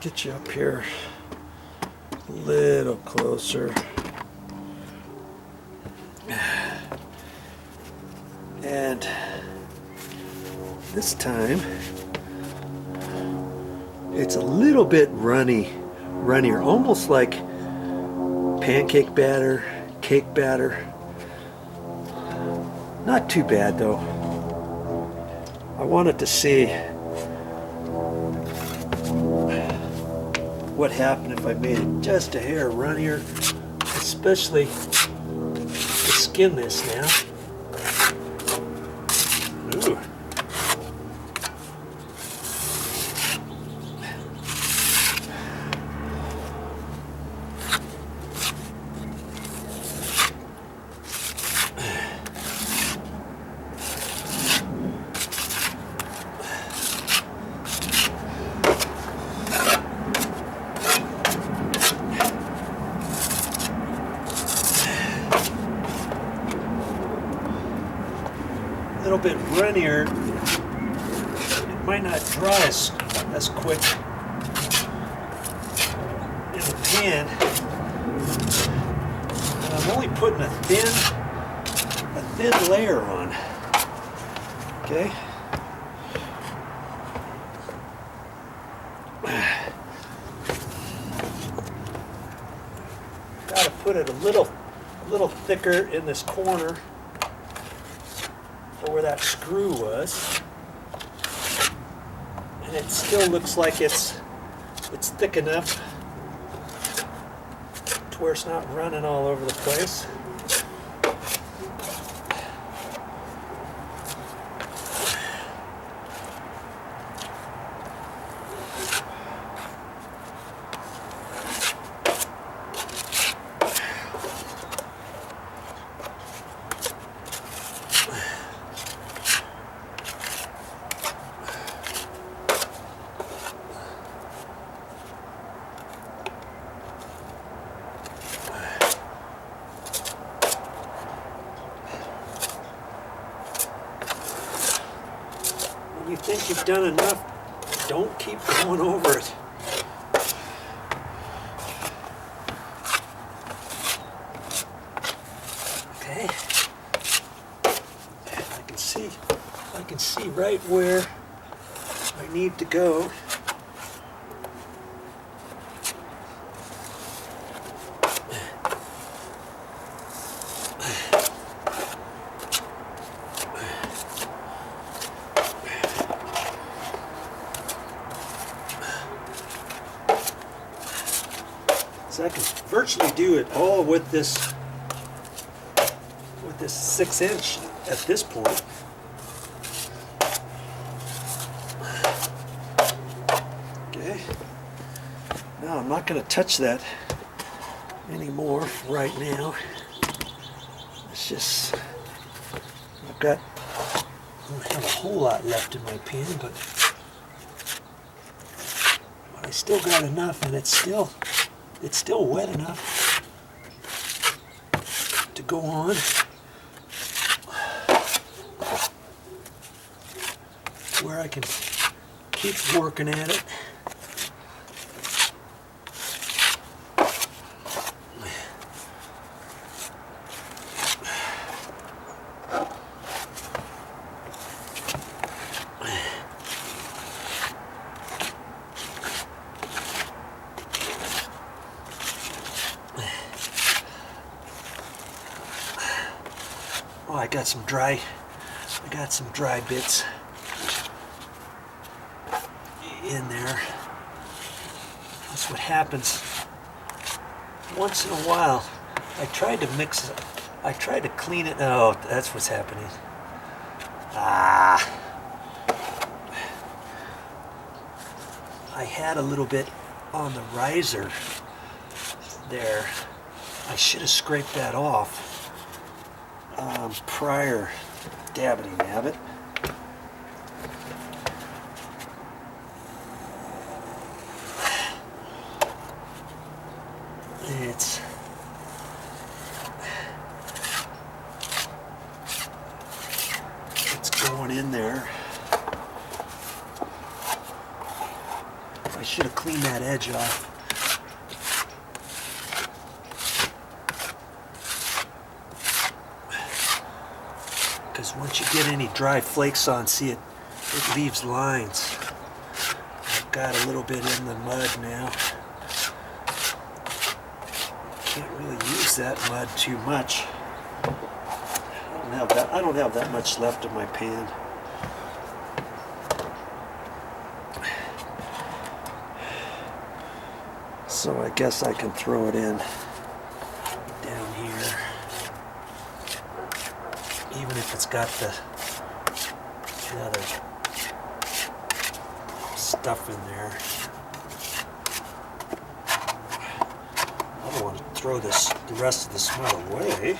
Get you up here a little closer. And this time it's a little bit runnier, almost like pancake batter, cake batter. Not too bad though. I wanted to see what happened if I made it just a hair runnier, especially to skin this now. Ooh. A little bit runnier, it might not dry as quick in the pan. And I'm only putting a thin layer on. Okay. Got to put it a little thicker in this corner, where that screw was, and it still looks like it's thick enough to where it's not running all over the place. When you think you've done enough, don't keep going over it. Okay. I can see right where I need to go. So I can virtually do it all with this 6-inch at this point. Okay. Now I'm not going to touch that anymore right now. It's just, I don't have a whole lot left in my pan, but I still got enough, and it's still wet enough to go on. Where I can keep working at it. Oh, I got some dry bits in there. That's what happens once in a while. I tried to mix it. I tried to clean it. Oh, that's what's happening. I had a little bit on the riser there. I should have scraped that off prior dabbity-nabbit. It's going in there. I should have cleaned that edge off. Because once you get any dry flakes on, see it leaves lines. I've got a little bit in the mud now. Can't really use that mud too much. I don't have that much left of my pan. So I guess I can throw it in down here, even if it's got the other stuff in there. I don't want to throw the rest of the mud away.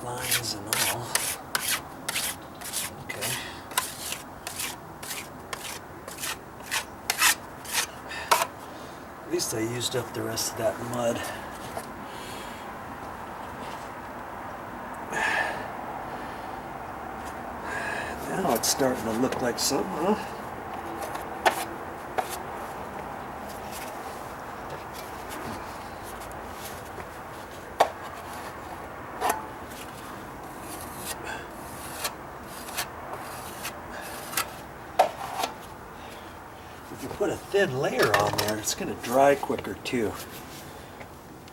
Lines and all. Okay. At least I used up the rest of that mud. Now it's starting to look like something, huh? If you put a thin layer on there, it's going to dry quicker too.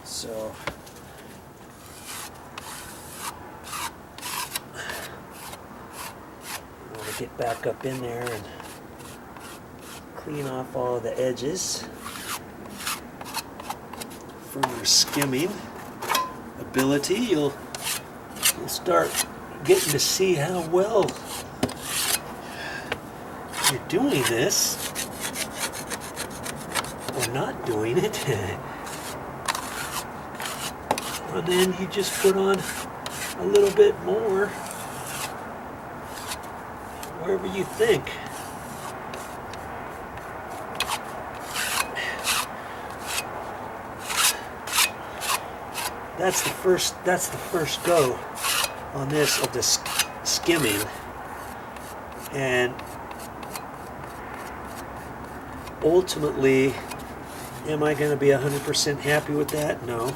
So I'm going to get back up in there and clean off all the edges for your skimming ability. You'll start getting to see how well you're doing this or not doing it. And then you just put on a little bit more wherever you think. That's the first go on this of the skimming. And ultimately, am I going to be 100% happy with that? No.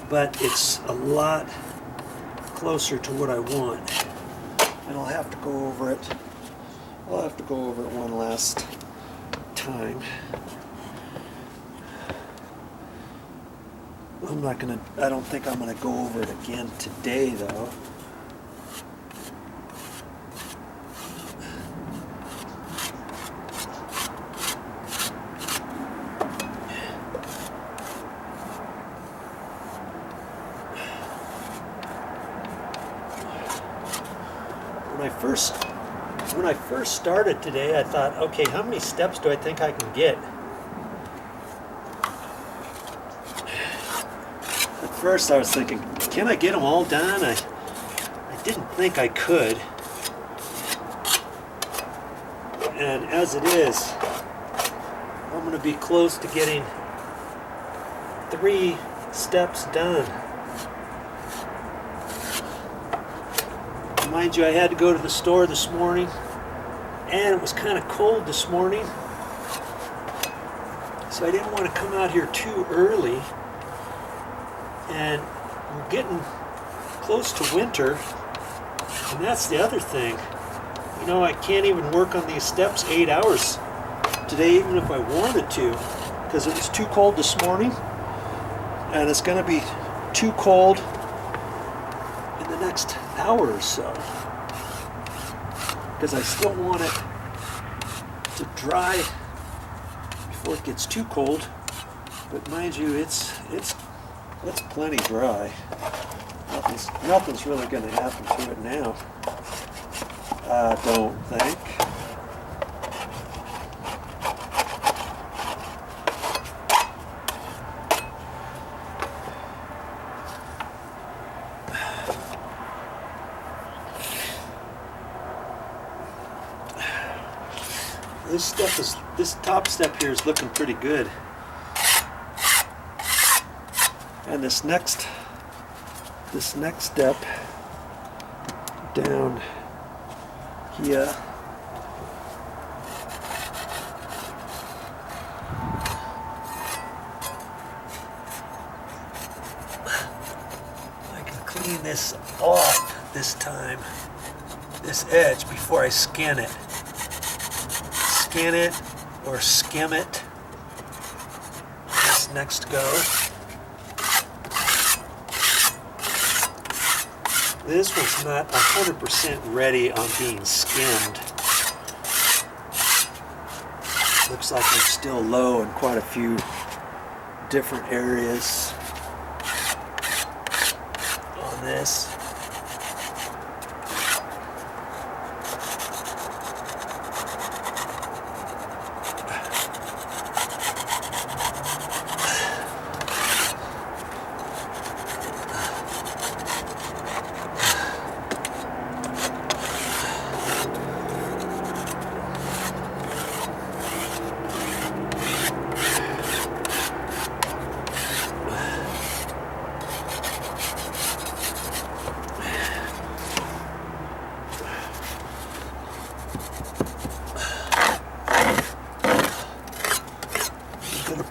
But it's a lot closer to what I want. And I'll have to go over it. I'll have to go over it one last time. I don't think I'm going to go over it again today, though. When I first started today, I thought, okay, how many steps do I think I can get? At first I was thinking, can I get them all done? I didn't think I could. And as it is, I'm going to be close to getting 3 steps done. Mind you, I had to go to the store this morning, and it was kind of cold this morning, so I didn't want to come out here too early. And we're getting close to winter, and that's the other thing. You know, I can't even work on these steps 8 hours today, even if I wanted to, because it was too cold this morning, and it's going to be too cold in the next hour or so, because I still want it to dry before it gets too cold. But mind you, it's plenty dry. Nothing's really going to happen to it now, I don't think. this top step here is looking pretty good. And this next step down here, I can clean this off this time, this edge, before I skin it. Skin it or skim it. This next go. This one's not 100% ready on being skimmed. Looks like it's still low in quite a few different areas on this.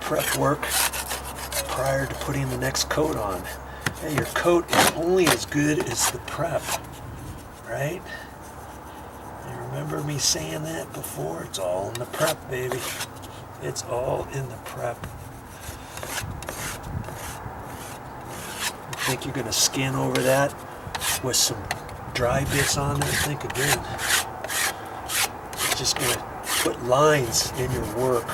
Prep work prior to putting the next coat on. Hey, your coat is only as good as the prep, right? You remember me saying that before? It's all in the prep, baby. It's all in the prep. You think you're gonna skin over that with some dry bits on there? Think again. You're just gonna put lines in your work.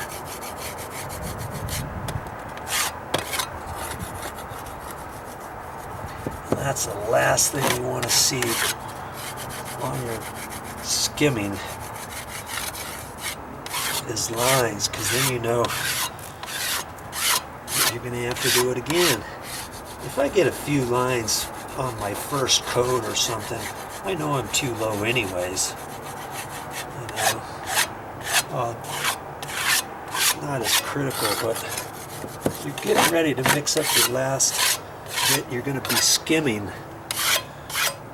That's the last thing you want to see on your skimming is lines, because then you know you're going to have to do it again. If I get a few lines on my first coat or something, I know I'm too low anyways. You know, not as critical, but you're getting ready to mix up your last bit. You're going to be skimming. You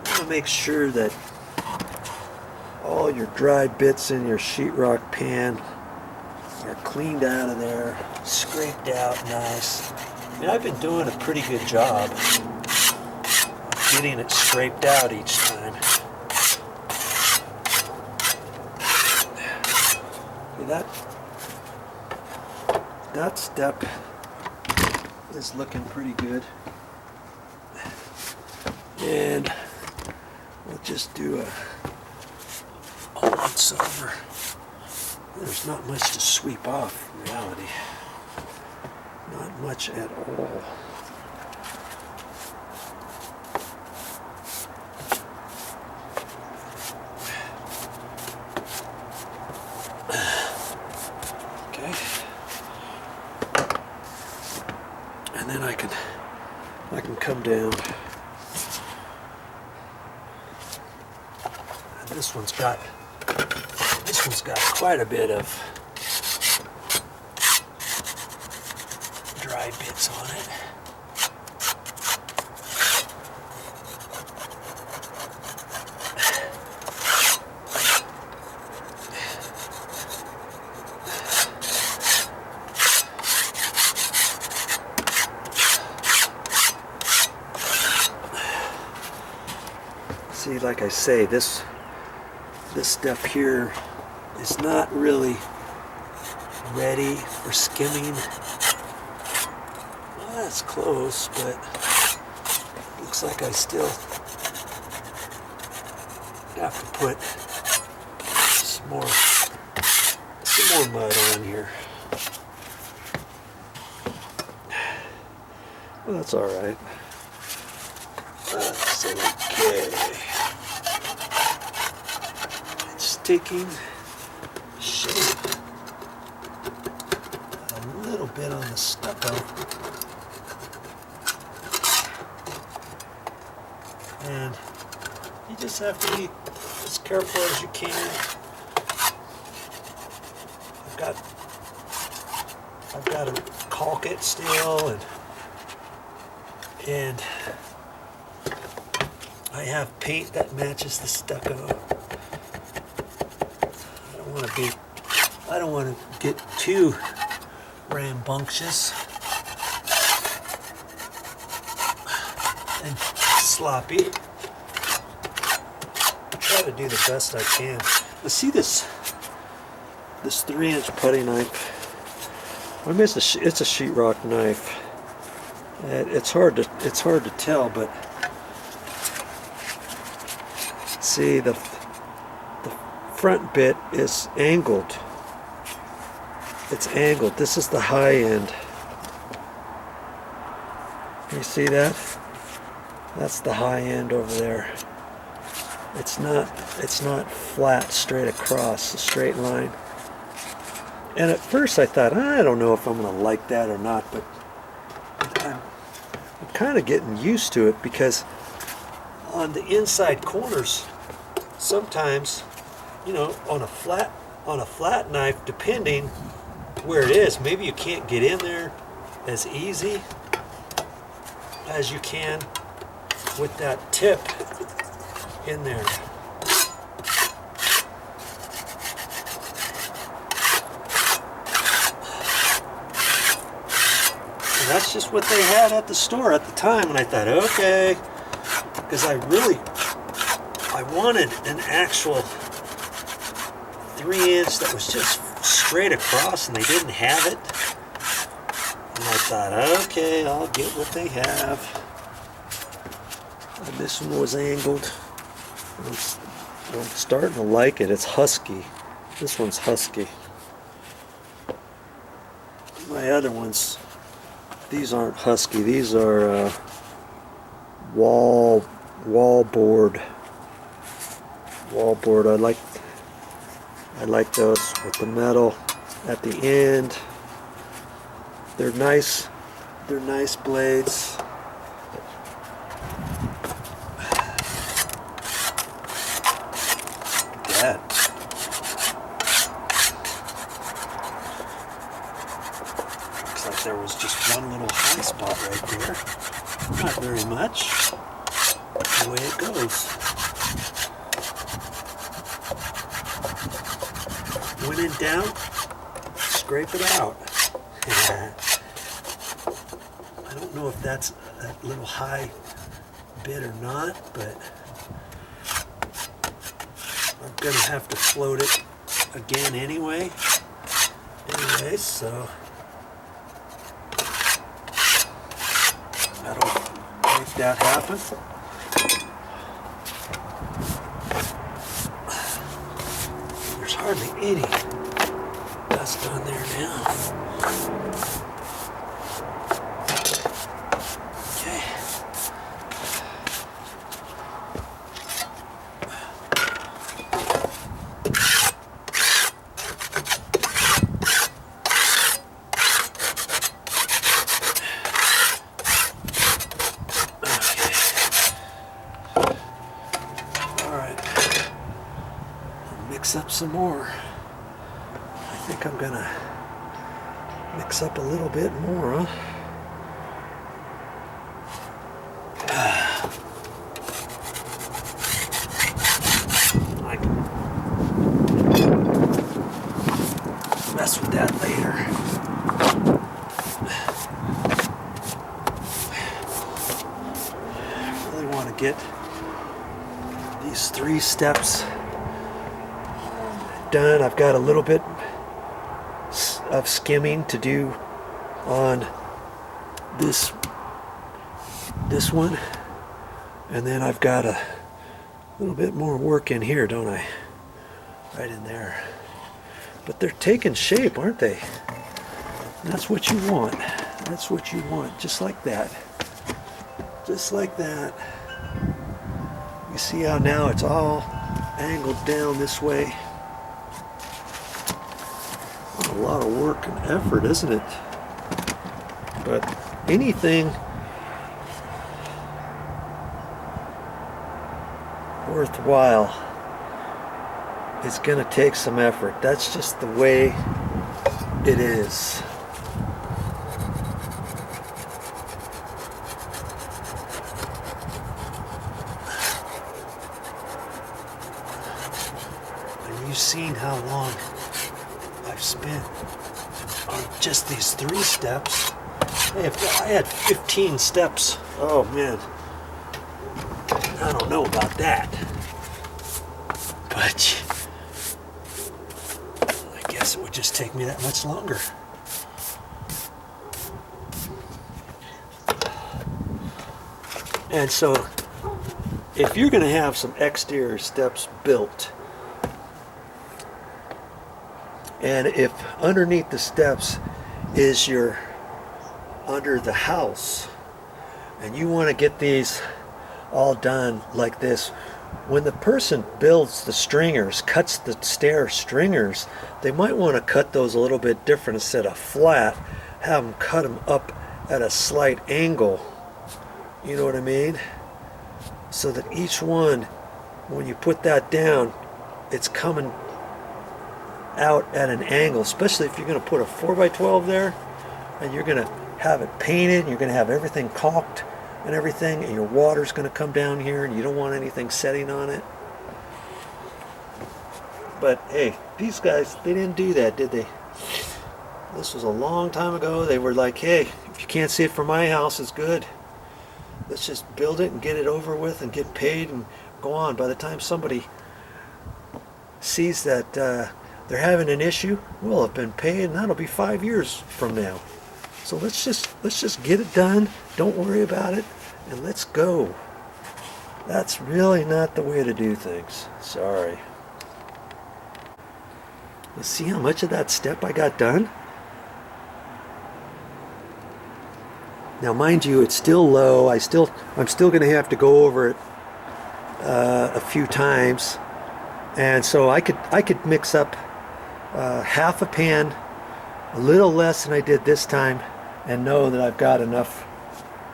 want to make sure that all your dry bits in your sheetrock pan are cleaned out of there, scraped out nice. I mean, I've been doing a pretty good job of getting it scraped out each time. See, that step is looking pretty good. And we'll just do a once over. There's not much to sweep off in reality. Not much at all. Okay. And then I can come down. And this one's got quite a bit of dry bits on it. See, like I say, this step here is not really ready for skimming. Well, that's close, but looks like I still have to put some more mud on here. Well, that's all right. That's okay. It's taking shape a little bit on the stucco, and you just have to be as careful as you can. I've got to caulk it still, and I have paint that matches the stucco. I don't want to get too rambunctious and sloppy. I try to do the best I can. Let's see this 3-inch putty knife. I mean, it's a sheetrock knife. It's hard to tell, but see the front bit is angled. It's angled. This is the high end. You see that? That's the high end over there. It's not flat straight across, a straight line. And at first I thought, I don't know if I'm going to like that or not, but I'm kind of getting used to it, because on the inside corners, sometimes, you know, on a flat knife, depending where it is, maybe you can't get in there as easy as you can with that tip in there. And that's just what they had at the store at the time, and I thought, okay, because I wanted an actual 3-inch that was just straight across, and they didn't have it. And I thought, okay, I'll get what they have. And this one was angled. I'm starting to like it. It's husky. This one's husky. My other ones, these aren't husky. These are wallboard. I like those with the metal at the end. They're nice. They're nice blades. Look at that. Looks like there was just one little high spot right there. Not very much. The way it goes. When in doubt, scrape it out. I don't know if that's a little high bit or not, but I'm going to have to float it again anyway. So that'll make that happen. There's hardly any dust on there now. Okay. Mix up some more. I think I'm gonna mix up a little bit more, huh? I can mess with that later. I really want to get these 3 steps done. I've got a little bit of skimming to do on this one, and then I've got a little bit more work in here, don't I? Right in there. But they're taking shape, aren't they? That's what you want. That's what you want. Just like that. Just like that. You see how now it's all angled down this way? A lot of work and effort, isn't it? But anything worthwhile is going to take some effort. That's just the way it is. And you've seen how long I've spent on just these 3 steps. I had 15 steps. Oh man, I don't know about that, but I guess it would just take me that much longer. And so if you're going to have some exterior steps built, and if underneath the steps is your under the house, and you want to get these all done like this, when the person builds the stringers, cuts the stair stringers, they might want to cut those a little bit different. Instead of flat, have them cut them up at a slight angle, you know what I mean, so that each one, when you put that down, it's coming out at an angle, especially if you're going to put a 4x12 there and you're going to have it painted, you're going to have everything caulked and everything, and your water's going to come down here and you don't want anything setting on it. But hey, these guys, they didn't do that, did they? This was a long time ago. They were like, hey, if you can't see it from my house, it's good. Let's just build it and get it over with and get paid and go on. By the time somebody sees that they're having an issue, we'll have been paid, and that'll be 5 years from now. So let's just get it done. Don't worry about it, and let's go. That's really not the way to do things. Sorry. Let's see how much of that step I got done. Now, mind you, it's still low. I'm still going to have to go over it a few times, and so I could mix up half a pan, a little less than I did this time, and know that I've got enough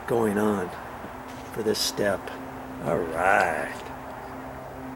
going on for this step. All right.